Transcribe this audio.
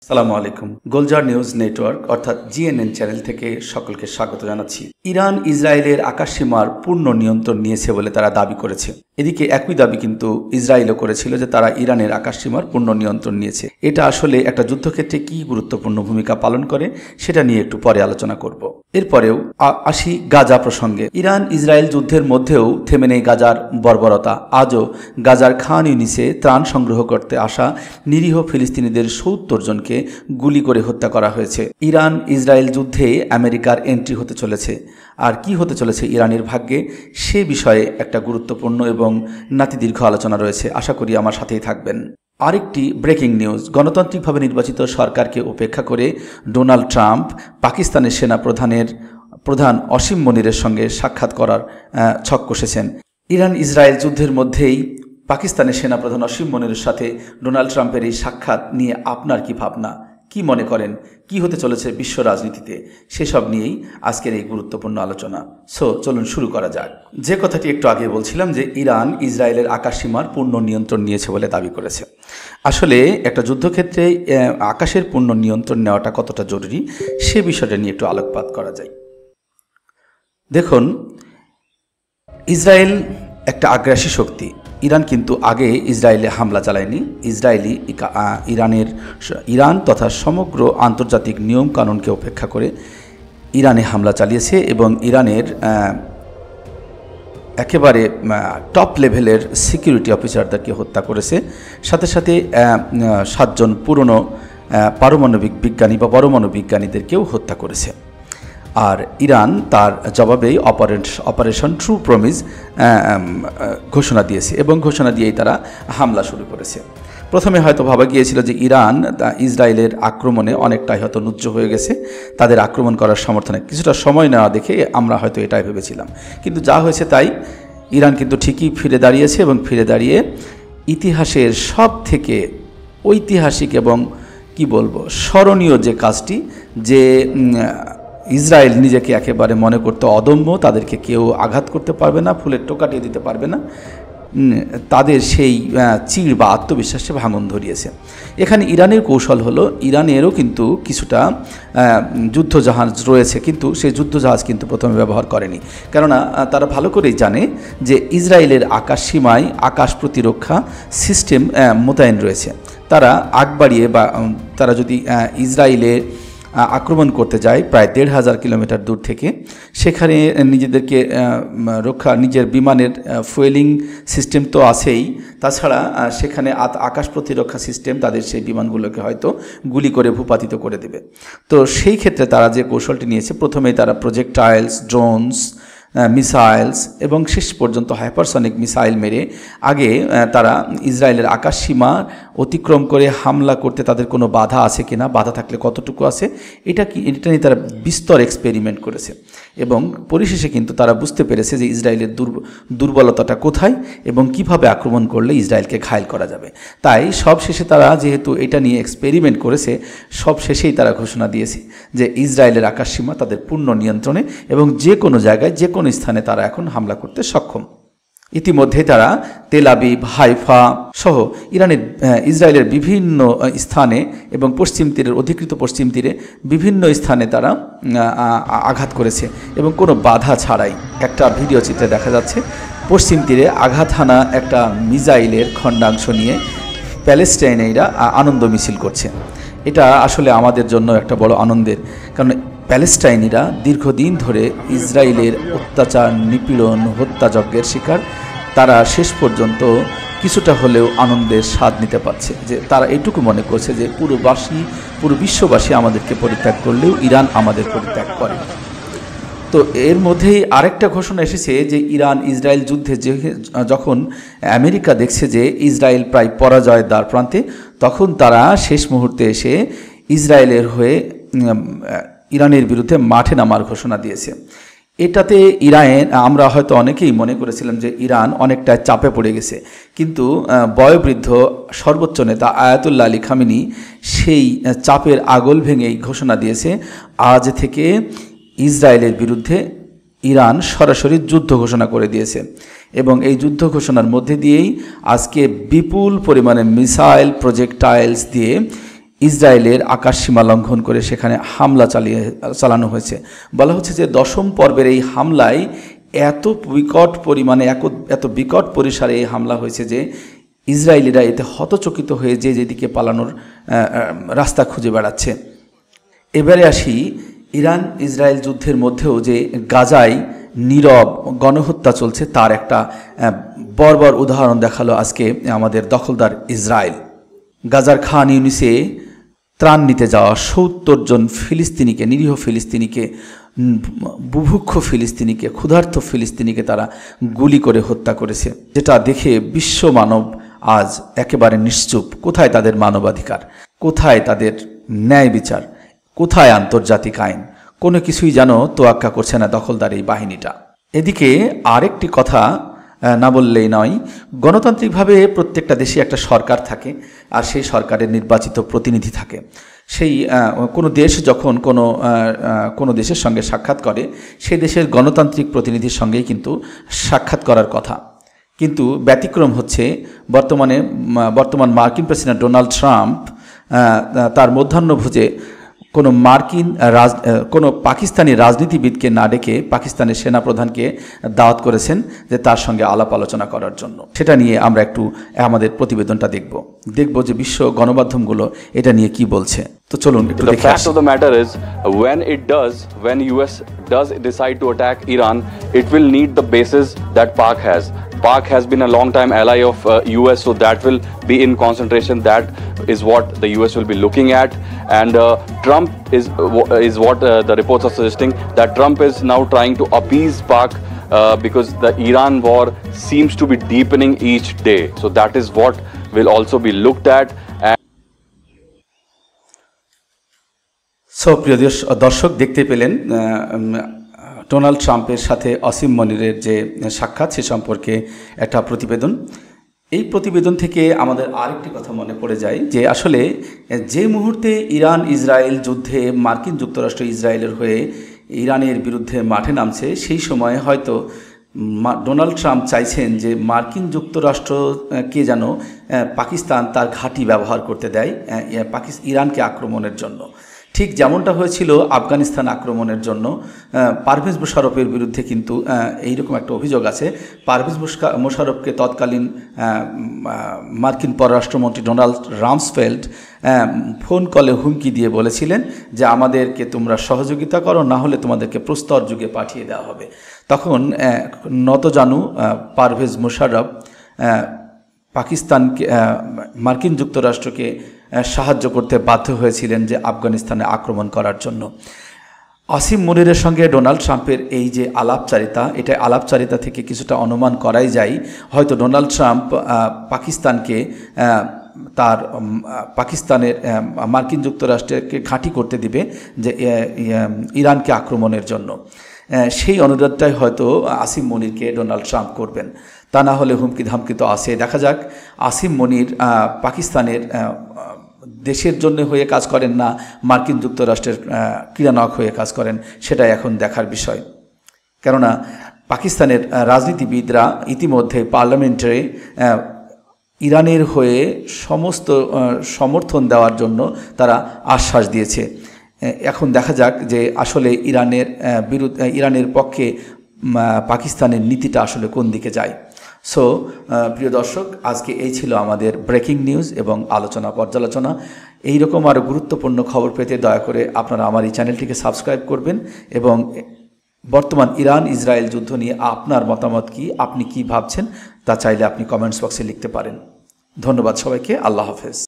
আসসালামু আলাইকুম। Golzar news network অর্থাৎ জিএনএন চ্যানেল থেকে সকলকে স্বাগত জানাচ্ছি। ইরান ইসরায়েলের আকাশসীমার পূর্ণ নিয়ন্ত্রণ নিয়েছে বলে তারা দাবি করেছে। এদিকে একই দাবি কিন্তু ইসরায়েলও করেছিল যে তারা ইরানের আকাশসীমার পূর্ণ নিয়ন্ত্রণ নিয়েছে। এটা আসলে একটা যুদ্ধক্ষেত্রে কি গুরুত্বপূর্ণ ভূমিকা পালন করে সেটা নিয়ে একটু পরে আলোচনা করব। এরপরেও আসি গাজা প্রসঙ্গে। ইরান ইসরায়েল যুদ্ধের মধ্যেও থেমে নেই গাজার বর্বরতা। আজও গাজার খান ইউনিসে ত্রাণ সংগ্রহ করতে আসা নিরীহ ফিলিস্তিনিদের ৭০ জনকে গুলি করে হত্যা করা হয়েছে। ইরান ইসরায়েল যুদ্ধে আমেরিকার এন্ট্রি হতে চলেছে। আর কি হতে চলেছে ইরানের ভাগ্যে সে বিষয়ে একটা গুরুত্বপূর্ণ এবং নাতিদীর্ঘ আলোচনা রয়েছে। আশা করি আমার সাথেই থাকবেন। আরেকটি ব্রেকিং নিউজ, গণতান্ত্রিকভাবে নির্বাচিত সরকারকে উপেক্ষা করে ডোনাল্ড ট্রাম্প পাকিস্তানের সেনা প্রধান অসীম মনিরের সঙ্গে সাক্ষাৎ করার ছক কষেছেন। ইরান ইসরায়েল যুদ্ধের মধ্যেই পাকিস্তানের সেনাপ্রধান অসীম মনিরের সাথে ডোনাল্ড ট্রাম্পের এই সাক্ষাৎ নিয়ে আপনার কি ভাবনা, কি মনে করেন, কি হতে চলেছে বিশ্ব রাজনীতিতে, সেসব নিয়েই আজকের এই গুরুত্বপূর্ণ আলোচনা। চলুন শুরু করা যাক। যে কথাটি একটু আগে বলছিলাম যে ইরান ইসরায়েলের আকাশসীমার পূর্ণ নিয়ন্ত্রণ নিয়েছে বলে দাবি করেছে। আসলে একটা যুদ্ধক্ষেত্রে আকাশের পূর্ণ নিয়ন্ত্রণ নেওয়াটা কতটা জরুরি সে বিষয়টা নিয়ে একটু আলোকপাত করা যায়। দেখুন, ইসরায়েল একটা আগ্রাসী শক্তি। ইরান কিন্তু আগে ইসরায়েলে হামলা চালায়নি। ইরান তথা সমগ্র আন্তর্জাতিক নিয়মকানুনকে উপেক্ষা করে ইরানে হামলা চালিয়েছে এবং ইরানের একেবারে টপ লেভেলের সিকিউরিটি অফিসারদেরকে হত্যা করেছে। সাথে সাথে 7 জন পুরনো পারমাণবিক বিজ্ঞানী বা পরমাণু বিজ্ঞানীদেরকেও হত্যা করেছে। আর ইরান তার জবাবেই অপারেশন ট্রু প্রমিস ঘোষণা দিয়েছে এবং ঘোষণা দিয়েই তারা হামলা শুরু করেছে। প্রথমে হয়তো ভাবা গিয়েছিল যে ইরান ইসরায়েলের আক্রমণে অনেকটাই হয়তো নুজ্জ হয়ে গেছে, তাদের আক্রমণ করার সমর্থনে কিছুটা সময় নেওয়া দেখে আমরা হয়তো এটাই ভেবেছিলাম। কিন্তু যা হয়েছে তাই, ইরান কিন্তু ঠিকই ফিরে দাঁড়িয়েছে এবং ফিরে দাঁড়িয়ে ইতিহাসের সব থেকে ঐতিহাসিক এবং কি বলবো স্মরণীয় যে কাজটি, যে ইসরায়েল নিজেকে একেবারে মনে করতে অদম্য, তাদেরকে কেউ আঘাত করতে পারবে না, ফুলের টোকাটিয়ে দিতে পারবে না, তাদের সেই চিড় বা আত্মবিশ্বাসে ভাঙন ধরিয়েছে। এখানে ইরানের কৌশল হলো, ইরানেরও কিন্তু কিছুটা যুদ্ধজাহাজ রয়েছে, কিন্তু সেই যুদ্ধজাহাজ কিন্তু প্রথমে ব্যবহার করেনি। কেননা তারা ভালো করেই জানে যে ইসরায়েলের আকাশ সীমায় আকাশ প্রতিরক্ষা সিস্টেম মোতায়েন রয়েছে। তারা আগ বাড়িয়ে বা তারা যদি ইসরায়েলে আক্রমণ করতে যায় প্রায় ১,৫০০ কিলোমিটার দূর থেকে, সেখানে নিজেদেরকে নিজের বিমানের ফুয়েলিং সিস্টেম তো আছেই, তাছাড়া সেখানে আকাশ প্রতিরক্ষা সিস্টেম তাদের সেই বিমানগুলোকে হয়তো গুলি করে ভূপাতিত করে দেবে। তো সেই ক্ষেত্রে তারা যে কৌশলটি নিয়েছে, প্রথমেই তারা প্রজেক্টাইলস, ড্রোনস, মিসাইলস এবং শেষ পর্যন্ত হাইপারসনিক মিসাইল মেরে আগে তারা ইসরায়েলের আকাশ সীমা অতিক্রম করে হামলা করতে তাদের কোনো বাধা আছে কিনা, বাধা থাকলে কতটুকু আছে, এটা নিয়ে তারা বিস্তর এক্সপেরিমেন্ট করেছে এবং পরিশেষে কিন্তু তারা বুঝতে পেরেছে যে ইসরায়েলের দুর্বলতাটা কোথায় এবং কিভাবে আক্রমণ করলে ইসরায়েলকে ঘায়েল করা যাবে। তাই সব শেষে তারা যেহেতু এটা নিয়ে এক্সপেরিমেন্ট করেছে, সব শেষেই তারা ঘোষণা দিয়েছে যে ইসরায়েলের আকাশসীমা তাদের পূর্ণ নিয়ন্ত্রণে এবং যে কোনো জায়গায় যে কোনো স্থানে তারা এখন হামলা করতে সক্ষম। ইতিমধ্যে তারা তেল আবিব, হাইফা সহ ইসরায়েলের বিভিন্ন স্থানে এবং পশ্চিম তীরের অধিকৃত পশ্চিম তীরে বিভিন্ন স্থানে তারা আঘাত করেছে এবং কোনো বাধা ছাড়াই। একটা ভিডিও চিত্রে দেখা যাচ্ছে পশ্চিম তীরে আঘাত হানা একটা মিসাইলের খণ্ডাংশ নিয়ে প্যালেস্টাইনিরা আনন্দ মিছিল করছে। এটা আসলে আমাদের জন্য একটা বড় আনন্দের, কারণ প্যালেস্টাইনিরা দীর্ঘদিন ধরে ইসরায়েলের অত্যাচার, নিপীড়ন, হত্যাযজ্ঞের শিকার। তারা শেষ পর্যন্ত কিছুটা হলেও আনন্দের স্বাদ নিতে পারছে, যে তারা এইটুকু মনে করছে যে পুরো বিশ্ববাসী আমাদেরকে পরিত্যাগ করলেও ইরান আমাদের পরিত্যাগ করে। তো এর মধ্যেই আরেকটা ঘোষণা এসেছে যে ইরান ইসরায়েল যুদ্ধে যখন আমেরিকা দেখছে যে ইসরায়েল প্রায় পরাজয়ের দ্বার প্রান্তে, তখন তারা শেষ মুহূর্তে এসে ইসরায়েলের হয়ে ইরানের বিরুদ্ধে মাঠে নামার ঘোষণা দিয়েছে। এটাতে আমরা হয়তো অনেকেই মনে করেছিলাম যে ইরান অনেকটা চাপে পড়ে গেছে, কিন্তু বয়োবৃদ্ধ সর্বোচ্চ নেতা আয়াতুল্লাহ আলী খামেনি সেই চাপের আগল ভেঙেই ঘোষণা দিয়েছে আজ থেকে ইসরায়েলের বিরুদ্ধে ইরান সরাসরি যুদ্ধ ঘোষণা করে দিয়েছে এবং এই যুদ্ধ ঘোষণার মধ্যে দিয়েই আজকে বিপুল পরিমাণে মিসাইল, প্রজেক্টাইলস দিয়ে ইসরায়েলের আকাশসীমা লঙ্ঘন করে সেখানে হামলা চালানো হয়েছে। বলা হচ্ছে যে 10ম পর্বের এই হামলায় এত বিকট পরিমাণে এত বিকট পরিসরে এই হামলা হয়েছে যে ইসরায়েলিরা এতে হতচকিত হয়ে যেদিকে পালানোর রাস্তা খুঁজে বেড়াচ্ছে। এবারে আসি ইরান ইসরায়েল যুদ্ধের মধ্যেও যে গাজায় নীরব গণহত্যা চলছে তার একটা বর্বর উদাহরণ দেখালো আজকে আমাদের দখলদার ইসরায়েল। গাজার খান ইউনিসে ত্রাণ নিতে যাওয়া 70 জন ফিলিস্তিনিকে, নিরীহ ফিলিস্তিনিকে, বুভুক্ষ ফিলিস্তিনিকে, ক্ষুধার্ত ফিলিস্তিনিকে তারা গুলি করে হত্যা করেছে, যেটা দেখে বিশ্ব মানব আজ একেবারে নিশ্চুপ। কোথায় তাদের মানবাধিকার, কোথায় তাদের ন্যায় বিচার, কোথায় আন্তর্জাতিক আইন? কোনো কিছুই যেন তোয়াক্কা করছে না দখলদার এই বাহিনীটা। এদিকে আরেকটি কথা না বললেই নয়, গণতান্ত্রিকভাবে প্রত্যেকটা দেশে একটা সরকার থাকে আর সেই সরকারের নির্বাচিত প্রতিনিধি থাকে। সেই কোনো দেশ যখন কোনো দেশের সঙ্গে সাক্ষাৎ করে সেই দেশের গণতান্ত্রিক প্রতিনিধির সঙ্গেই কিন্তু সাক্ষাৎ করার কথা। কিন্তু ব্যতিক্রম হচ্ছে বর্তমান মার্কিন প্রেসিডেন্ট ডোনাল্ড ট্রাম্প তার মধ্যাহ্নভোজে কোনো পাকিস্তানি রাজনীতিবিদকে না ডেকে পাকিস্তানের সেনাপ্রধানকে দাওয়াত করেছেন যে তার সঙ্গে আলাপ আলোচনা করার জন্য। সেটা নিয়ে আমরা একটু আমাদের প্রতিবেদনটা দেখব যে বিশ্ব গণমাধ্যমগুলো এটা নিয়ে কি বলছে। তো চলুন একটু দেখে আসি। The fact of the matter is when US does decide to attack Iran, it will need the bases that Pak has. Pak has been a long time ally of US, so that will be in concentration. That is what the US will be looking at. And Trump is what the reports are suggesting, that Trump is now trying to appease Pak because the Iran war seems to be deepening each day. So that is what will also be looked at. প্রিয় দর্শক, দেখতে পেলেন Donald ট্রাম্পের সাথে অসীম মনিরের যে সাক্ষাৎ সে সম্পর্কে একটা প্রতিবেদন। এই প্রতিবেদন থেকে আমাদের আরেকটি কথা মনে পড়ে যায় যে আসলে যে মুহূর্তে ইরান ইসরায়েল যুদ্ধে মার্কিন যুক্তরাষ্ট্র ইসরায়েলের হয়ে ইরানের বিরুদ্ধে মাঠে নামছে, সেই সময়ে হয়তো ডোনাল্ড ট্রাম্প চাইছেন যে মার্কিন যুক্তরাষ্ট্রকে যেন পাকিস্তান তার ঘাঁটি ব্যবহার করতে দেয় ইরানকে আক্রমণের জন্য। ঠিক যেমনটা হয়েছিল আফগানিস্তান আক্রমণের জন্য। পারভেজ মোশাররফের বিরুদ্ধে কিন্তু এইরকম একটা অভিযোগ আছে। পারভেজ মোশাররফকে তৎকালীন মার্কিন পররাষ্ট্রমন্ত্রী ডোনাল্ড রামসফেল্ড ফোন কলে হুমকি দিয়ে বলেছিলেন যে আমাদেরকে তোমরা সহযোগিতা করো, না হলে তোমাদেরকে প্রস্তর যুগে পাঠিয়ে দেওয়া হবে। তখন নতজানু পারভেজ মোশাররফ পাকিস্তানকে মার্কিন যুক্তরাষ্ট্রকে সাহায্য করতে বাধ্য হয়েছিলেন যে আফগানিস্তানে আক্রমণ করার জন্য। অসীম মনিরের সঙ্গে ডোনাল্ড ট্রাম্পের এই যে আলাপচারিতা, এটা আলাপচারিতা থেকে কিছুটা অনুমান করাই যায় হয়তো ডোনাল্ড ট্রাম্প পাকিস্তানের মার্কিন যুক্তরাষ্ট্রকে ঘাঁটি করতে দিবে যে ইরানকে আক্রমণের জন্য। সেই অনুরোধটাই হয়তো আসিম মনিরকে ডোনাল্ড ট্রাম্প করবেন। তা না হলে হুমকি ধামকি তো আসে। দেখা যাক আসিম মনির পাকিস্তানের দেশের জন্য হয়ে কাজ করেন না মার্কিন যুক্তরাষ্ট্রের ক্রীড়ানক হয়ে কাজ করেন, সেটা এখন দেখার বিষয়। কেননা পাকিস্তানের রাজনীতিবিদরা ইতিমধ্যে পার্লামেন্টে ইরানের হয়ে সমস্ত সমর্থন দেওয়ার জন্য তারা আশ্বাস দিয়েছে। এখন দেখা যাক যে আসলে ইরানের পক্ষে পাকিস্তানের নীতিটা আসলে কোন দিকে যায়। প্রিয় দর্শক, আজকে এই ছিল আমাদের ব্রেকিং নিউজ এবং আলোচনা পর্যালোচনা। এইরকম আরও গুরুত্বপূর্ণ খবর পেতে দয়া করে আপনারা আমার এই চ্যানেলটিকে সাবস্ক্রাইব করবেন এবং বর্তমান ইরান ইসরায়েল যুদ্ধ নিয়ে আপনার মতামত কি, আপনি কি ভাবছেন তা চাইলে আপনি কমেন্টস বক্সে লিখতে পারেন। ধন্যবাদ সবাইকে। আল্লাহ হাফেজ।